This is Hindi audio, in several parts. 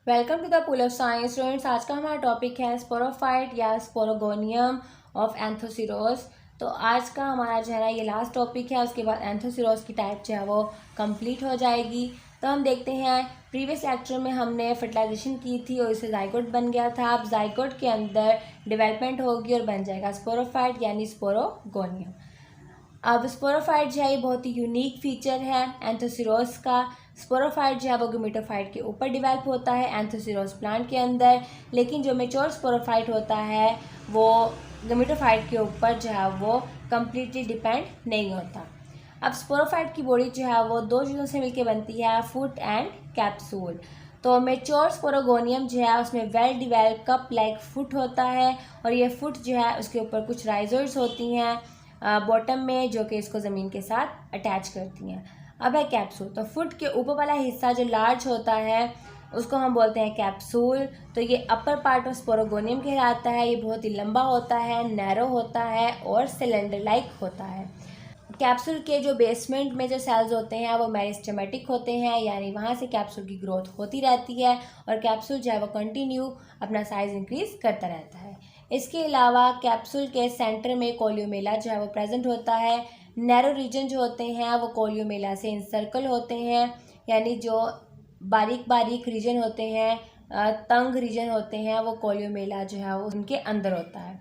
Welcome to the pool of science students. आज का हमारा टॉपिक है स्पोरोफाइट या स्पोरोगोनियम ऑफ एंथोसिरोस। तो आज का हमारा जो है ना ये लास्ट टॉपिक है। उसके बाद एंथोसिरोस की टाइप जो है वो कंप्लीट हो जाएगी। तो हम देखते हैं, प्रीवियस लेक्चर में हमने फर्टिलाइजेशन की थी और इससे जाइगोट बन गया था। अब जाइगोट के अंदर डेवलपमेंट होगी और बन जाएगा स्पोरोफाइट यानी स्पोरोगोनियम। अब स्पोरोफाइट जो है ये बहुत ही यूनिक फीचर है एंथोसिरोस का। स्पोरोफाइट जो है वो गेमेटोफाइट के ऊपर डिवेल्प होता है एंथोसिरोस प्लांट के अंदर, लेकिन जो मेच्योर स्पोरोफाइट होता है वो गेमेटोफाइट के ऊपर जो है वो कम्प्लीटली डिपेंड नहीं होता। अब स्पोरोफाइट की बॉडी जो है वो दो चीज़ों से मिलकर बनती है, फुट एंड कैप्सूल। तो मेच्योर स्पोरोगोनियम जो है उसमें well develop cup like foot होता है और ये फुट जो है उसके ऊपर कुछ राइजर्स होती हैं बॉटम में, जो कि इसको ज़मीन के साथ अटैच करती हैं। अब है कैप्सूल। तो फुट के ऊपर वाला हिस्सा जो लार्ज होता है उसको हम बोलते हैं कैप्सूल। तो ये अपर पार्ट ऑफ स्पोरोगोनियम कहलाता है। ये बहुत ही लंबा होता है, नैरो होता है और सिलेंडर लाइक होता है। कैप्सूल के जो बेसमेंट में जो सेल्स होते हैं वो मेरिस्टेमेटिक होते हैं, यानी वहाँ से कैप्सूल की ग्रोथ होती रहती है और कैप्सूल जो है वो कंटिन्यू अपना साइज़ इंक्रीज करता रहता है। इसके अलावा कैप्सूल के सेंटर में कोलियोमेला जो है वो प्रेजेंट होता है। नैरो रीजन जो होते हैं वो कोलियोमेला से इंसर्कल होते हैं, यानी जो बारीक बारीक रीजन होते हैं, तंग रीजन होते हैं, वो कोलियोमेला जो है वो उनके अंदर होता है।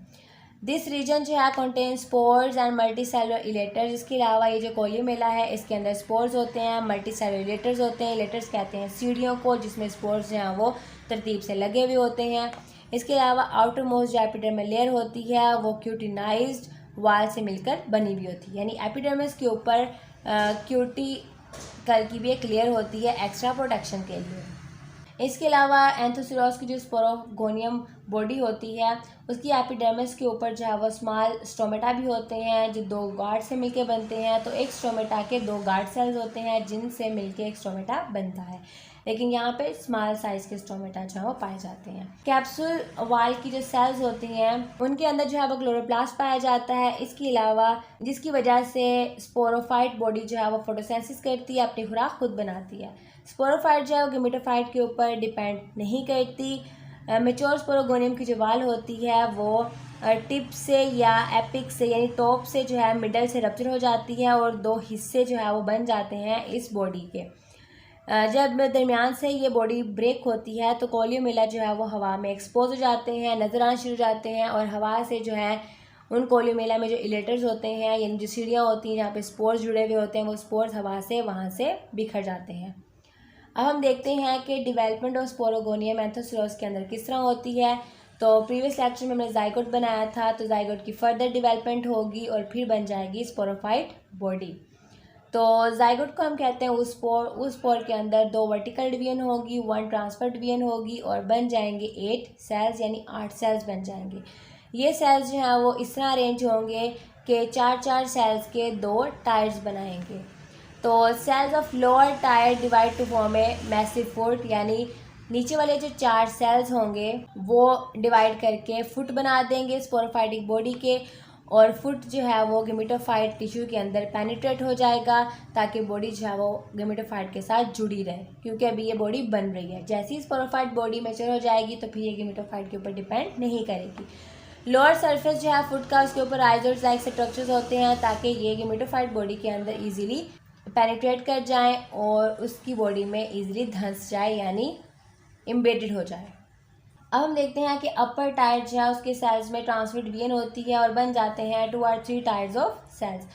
दिस रीजन जो है contain spores and multi cellular इलेटर्स। इसके अलावा ये जो कोलियोमेला है इसके अंदर स्पोर्स होते हैं, मल्टी सेलुलर इलेटर्स होते हैं। इलेटर्स कहते हैं सीढ़ियों को जिसमें स्पोर्स जो हैं वो तरतीब से लगे हुए होते हैं। इसके अलावा आउटर मोस्ट जो एपिडर्मल लेयर होती है वो क्यूटिनाइज्ड वाल से मिलकर बनी हुई होती है, यानी एपिडर्मिस के ऊपर क्यूटिकल की भी एक लेयर होती है एक्स्ट्रा प्रोटेक्शन के लिए। इसके अलावा एंथोसिरोस की जो स्पोरोगोनियम बॉडी होती है उसकी एपिडर्मिस के ऊपर जो है वो स्मॉल स्टोमेटा भी होते हैं जो दो गार्ड से मिलके बनते हैं। तो एक स्टोमेटा के दो गार्ड सेल्स होते हैं जिनसे मिलके एक स्टोमेटा बनता है, लेकिन यहाँ पे स्मॉल साइज के स्टोमेटा जो है वो पाए जाते हैं। कैप्सूल वाल की जो सेल्स होती हैं उनके अंदर जो है वो क्लोरोप्लास्ट पाया जाता है। इसके अलावा जिसकी वजह से स्पोरोफाइट बॉडी जो है वो फोटोसिंथेसिस करती है, अपनी खुराक खुद बनाती है। स्पोरोफाइट जो है वो गेमेटोफाइट के ऊपर डिपेंड नहीं करती। मेच्योर स्पोरोगोनियम की जो वाल होती है वो टिप से या एपिक से यानी टॉप से जो है मिडल से रप्चर हो जाती है और दो हिस्से जो है वो बन जाते हैं इस बॉडी के। जब दरमियान से ये बॉडी ब्रेक होती है तो कोलियोमेला जो है वो हवा में एक्सपोज हो जाते हैं, नज़र आना शुरू हो जाते हैं और हवा से जो है उन कोलियोमेला में जो इलेटर्स होते हैं यानी जो सीढ़ियाँ होती हैं जहाँ पे स्पोर्स जुड़े हुए होते हैं वो स्पोर्स हवा से वहाँ से बिखर जाते हैं। अब हम देखते हैं कि डेवलपमेंट ऑफ स्पोरोगोनियम एंथोसिरोस के अंदर किस तरह होती है। तो प्रीवियस लेक्चर में हमने जाइगोट बनाया था, तो जाइगोट की फर्दर डेवलपमेंट होगी और फिर बन जाएगी स्पोरोफाइट बॉडी। तो जाइगोट को हम कहते हैं उस स्पोर के अंदर दो वर्टिकल डिवीजन होगी, वन ट्रांसफर डिवीजन होगी और बन जाएंगे 8 सेल्स यानी 8 सेल्स बन जाएंगे। ये सेल्स जो हैं वो इस तरह अरेंज होंगे कि 4-4 सेल्स के 2 टायर्स बनाएंगे। तो cells of lower tier divide to form a massive foot, यानी नीचे वाले जो 4 सेल्स होंगे वो डिवाइड करके फुट बना देंगे स्पोरोफाइटिक बॉडी के, और फुट जो है वो गेमेटोफाइट टिश्यू के अंदर पेनिट्रेट हो जाएगा ताकि बॉडी जो है वो गेमेटोफाइट के साथ जुड़ी रहे, क्योंकि अभी ये बॉडी बन रही है। जैसे ही स्पोरोफाइट बॉडी मैच्योर हो जाएगी तो फिर ये गेमेटोफाइट के ऊपर डिपेंड नहीं करेगी। लोअर सरफेस जो है फुट का उसके ऊपर राइजर्स लाइक स्ट्रक्चर्स होते हैं ताकि ये गेमेटोफाइट बॉडी के अंदर ईजिली पेनिट्रेट कर जाएं और उसकी बॉडी में ईजिली धंस जाए यानी एम्बेडेड हो जाए। अब हम देखते हैं कि अपर टायर जो है उसके सेल्स में ट्रांसफर डिवीजन होती है और बन जाते हैं 2 और 3 टायर्स ऑफ सेल्स।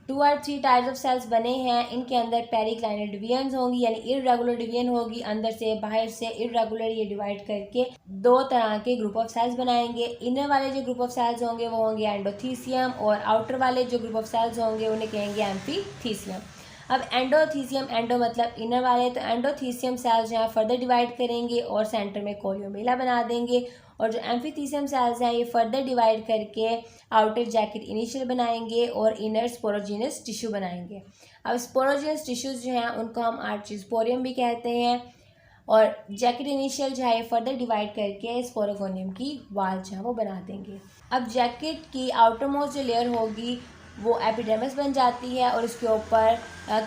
2 और 3 टायर्स ऑफ सेल्स बने हैं, इनके अंदर पेरिक्लाइनल डिवीजन होंगी यानी इररेगुलर डिवीजन होगी, अंदर से बाहर से इररेगुलर ये डिवाइड करके 2 तरह के ग्रुप ऑफ सेल्स बनाएंगे। इनर वाले जो ग्रुप ऑफ सेल्स होंगे वो होंगे एंडोथीसियम और आउटर वाले जो ग्रुप ऑफ सेल्स होंगे उन्हें कहेंगे एम्फीथीसियम। अब एंडोथीसियम, एंडो मतलब इनर वाले, तो एंडोथीसियम सेल्स जो है फर्दर डिवाइड करेंगे और सेंटर में कोलियोमेला बना देंगे, और जो एम्फीथीसियम सेल्स हैं ये फर्दर डिवाइड करके आउटर जैकेट इनिशियल बनाएंगे और इनर स्पोरोजिनस टिश्यू बनाएंगे। अब स्पोरोजिनस टिश्यूज जो हैं उनको हम आर्चिस्पोरियम भी कहते हैं, और जैकेट इनिशियल जो है ये फर्दर डिवाइड करके स्पोरोगोनियम की वाल जो है वो बना देंगे। अब जैकेट की आउटर मोस्ट जो लेयर होगी वो एपिडर्मिस बन जाती है और उसके ऊपर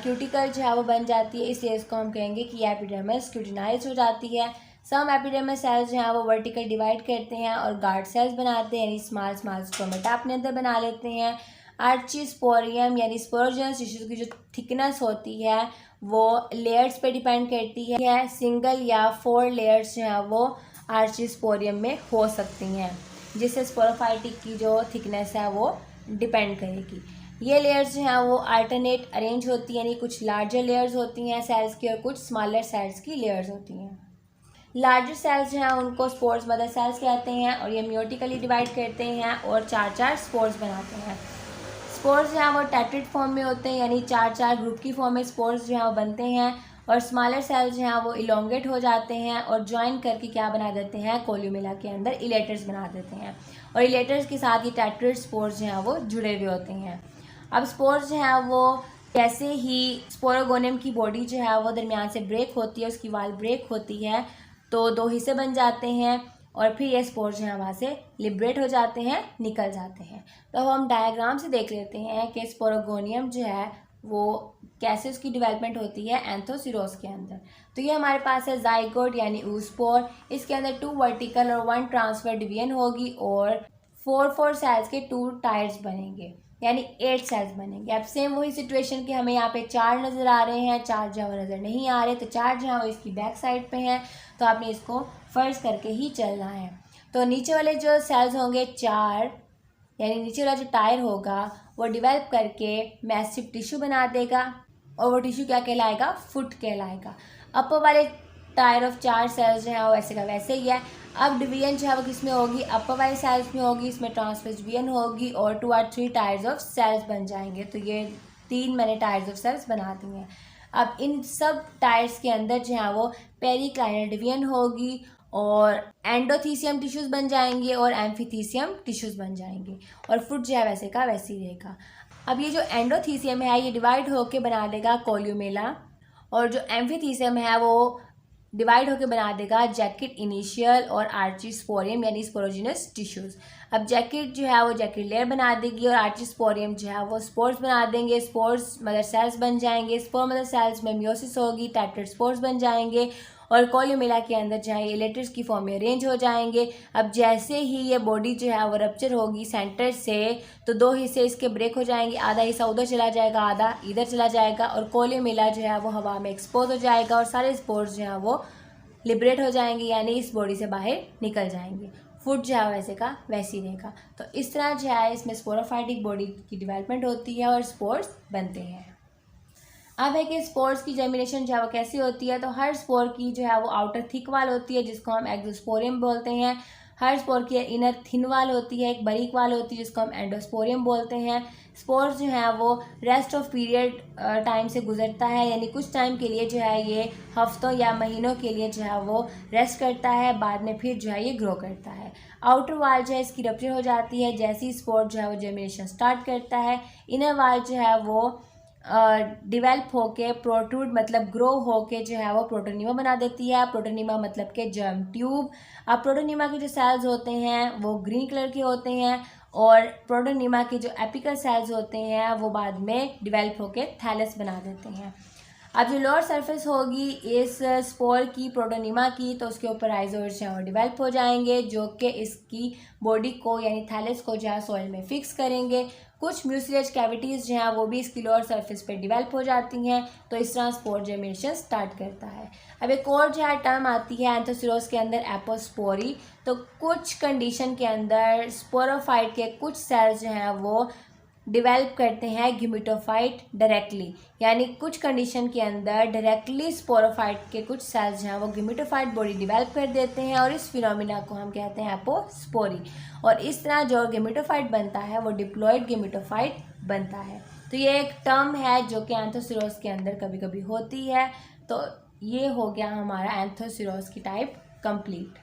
क्यूटिकल जो है वो बन जाती है, इसलिए इसको हम कहेंगे कि एपिडर्मिस क्यूटिनाइज हो जाती है। सम एपिडर्मल सेल्स जो हैं वो वर्टिकल डिवाइड करते हैं और गार्ड सेल्स बनाते हैं, यानी स्मॉल स्मॉल स्टोमेटा अपने अंदर बना लेते हैं। आर्चीस्पोरियम यानी स्पोरोजेनस टिश्यूज की जो थिकनेस होती है वो लेयर्स पे डिपेंड करती है। सिंगल या 4 लेयर्स जो हैं वो आर्चीस्पोरियम में हो सकती हैं, जिससे स्पोरोफाइटिक की जो थिकनेस है वो डिपेंड करेगी। ये लेयर्स जो हैं वो अल्टरनेट अरेंज होती हैं, यानी कुछ लार्जर लेयर्स होती हैं सेल्स की और कुछ स्मॉलर सेल्स की लेयर्स होती हैं। लार्जर सेल्स जो हैं उनको स्पोर्स मदर सेल्स कहते हैं और ये म्योटिकली डिवाइड करते हैं और 4 स्पोर्स बनाते हैं। स्पोर्स जो हैं वो टेट्रिड फॉर्म में होते हैं, यानी 4 ग्रुप की फॉर्म में स्पोर्स जो हैं वो बनते हैं और स्मॉलर सेल्स जो हैं वो इलोंगेट हो जाते हैं और ज्वाइन करके क्या बना देते हैं, कोल्यूमेला के अंदर इलेटर्स बना देते हैं और इलेटर्स के साथ ये टेट्रिड स्पोर्स जो हैं वो जुड़े हुए होते हैं। अब स्पोर्स जो हैं वो जैसे ही स्पोरोगोनियम की बॉडी जो है वो दरमियान से ब्रेक होती है, उसकी वाल ब्रेक होती है तो 2 हिस्से बन जाते हैं और फिर ये स्पोर्स जो हैं वहाँ से लिबरेट हो जाते हैं, निकल जाते हैं। तो हम डायग्राम से देख लेते हैं कि स्पोरोगोनियम जो है वो कैसे उसकी डेवलपमेंट होती है एंथोसिरोस के अंदर। तो ये हमारे पास है जाइगोट यानी oospore, इसके अंदर 2 वर्टिकल और 1 ट्रांसफर डिवीजन होगी और 4 सेल्स के 2 टायर्स बनेंगे, यानी 8 सेल्स बनेंगे। अब सेम वही सिचुएशन कि हमें यहाँ पे 4 नज़र आ रहे हैं, 4 जो है नज़र नहीं आ रहे, तो 4 जो है वो इसकी बैक साइड पे हैं, तो आपने इसको फर्ज करके ही चलना है। तो नीचे वाले जो सेल्स होंगे 4, यानी नीचे वाला जो टायर होगा वो डिवेल्प करके मैसिव टिश्यू बना देगा और वो टिश्यू क्या कहलाएगा, फुट कहलाएगा। अपर वाले टायर ऑफ 4 सेल्स जो है वो वैसे का वैसे ही है। अब डिवीजन जो है वो किस में होगी, अपर वाले सेल्स में होगी, इसमें ट्रांसवर्स डिवीजन होगी और 2 और 3 टायर्स ऑफ सेल्स बन जाएंगे। तो ये 3 मैंने टायर्स ऑफ सेल्स बना दी हैं। अब इन सब टायर्स के अंदर जो है वो पेरिक्लाइनल डिवीजन होगी और एंडोथीसियम टिश्यूज़ बन जाएंगे और एम्फीथीसियम टिश्यूज़ बन जाएंगे और फुट जो है वैसे का वैसे ही रहेगा। अब ये जो एंडोथीसियम है ये डिवाइड होके बना देगा कोल्यूमेला और जो एम्फीथीसियम है वो डिवाइड होकर बना देगा जैकेट इनिशियल और आर्चीस्पोरियम यानी स्पोरोजिनस टिश्यूज़। अब जैकेट जो है वो जैकेट लेयर बना देगी और आर्चीस्पोरियम जो है वो स्पोर्स बना देंगे, स्पोर्स मदर सेल्स बन जाएंगे, स्पोर मदर सेल्स में मियोसिस होगी, टेट्राइड स्पोर्स बन जाएंगे और कोल्यूमेला के अंदर जो है ये लेटर्स की फॉर्म में अरेंज हो जाएंगे। अब जैसे ही ये बॉडी जो है वो रप्चर होगी सेंटर से तो 2 हिस्से इसके ब्रेक हो जाएंगे, आधा हिस्सा उधर चला जाएगा, आधा इधर चला जाएगा और कोल्यूमेला जो है वो हवा में एक्सपोज हो जाएगा और सारे स्पोर्स जो है वो लिबरेट हो जाएंगे, यानी इस बॉडी से बाहर निकल जाएंगे। फुट जो है वैसे का वैसे ही रहेगा। तो इस तरह जो है इसमें स्पोरोफाइटिक बॉडी की डेवलपमेंट होती है और स्पोर्स बनते हैं। अब है कि स्पोर्स की जर्मिनेशन जो है वो कैसी होती है, तो हर स्पोर की जो है वो आउटर थिक वाल होती है जिसको हम एक्सोस्पोरियम बोलते हैं। हर स्पोर की इनर थिन वाल होती है, एक बारीक वाल होती है जिसको हम एंडोस्पोरियम बोलते हैं। स्पोर्स जो है वो रेस्ट ऑफ पीरियड टाइम से गुजरता है, यानी कुछ टाइम के लिए जो है ये हफ्तों या महीनों के लिए जो है वो रेस्ट करता है, बाद में फिर जो है ये ग्रो करता है। आउटर वाल जो है इसकी रप्चर हो जाती है जैसे ही स्पोर जो है वो जर्मिनेशन स्टार्ट करता है। इनर वाल जो है वो डिवेल्प होके प्रोट्रूड मतलब ग्रो होके जो है वो प्रोटोनिमा बना देती है। प्रोटोनिमा मतलब के जर्म ट्यूब। अब प्रोटोनिमा के जो सेल्स होते हैं वो ग्रीन कलर के होते हैं और प्रोटोनिमा के जो एपिकल सेल्स होते हैं वो बाद में डिवेल्प होके थैलस बना देते हैं। अब जो लोअर सरफेस होगी इस स्पोर की प्रोटोनिमा की तो उसके ऊपर राइजोइड्स जो है वो डिवेल्प हो जाएंगे जो कि इसकी बॉडी को यानी थैलस को जो है सॉइल में फिक्स करेंगे। कुछ म्यूसिलेज कैविटीज़ जो हैं वो भी इसकी लोअर सरफेस पे डिवेल्प हो जाती हैं, तो इस तरह स्पोर जर्मिनेशन स्टार्ट करता है। अब एक और जो है टर्म आती है एंथोसिरोस के अंदर एपोस्पोरी। तो कुछ कंडीशन के अंदर स्पोरोफाइट के कुछ सेल्स जो हैं वो डिवेल्प करते हैं ग्यूमेटोफाइट डायरेक्टली, यानी कुछ कंडीशन के अंदर डायरेक्टली स्पोरोफाइट के कुछ सेल्स जो हैं वो ग्यूमेटोफाइट बॉडी डिवेल्प कर देते हैं और इस फिनोमिना को हम कहते हैं एपोस्पोरी। और इस तरह जो ग्यूमेटोफाइट बनता है वो डिप्लॉयड ग्यूमेटोफाइट बनता है। तो ये एक टर्म है जो कि एंथोसिरोस के अंदर कभी कभी होती है। तो ये हो गया हमारा एंथोसिरोस की टाइप कंप्लीट।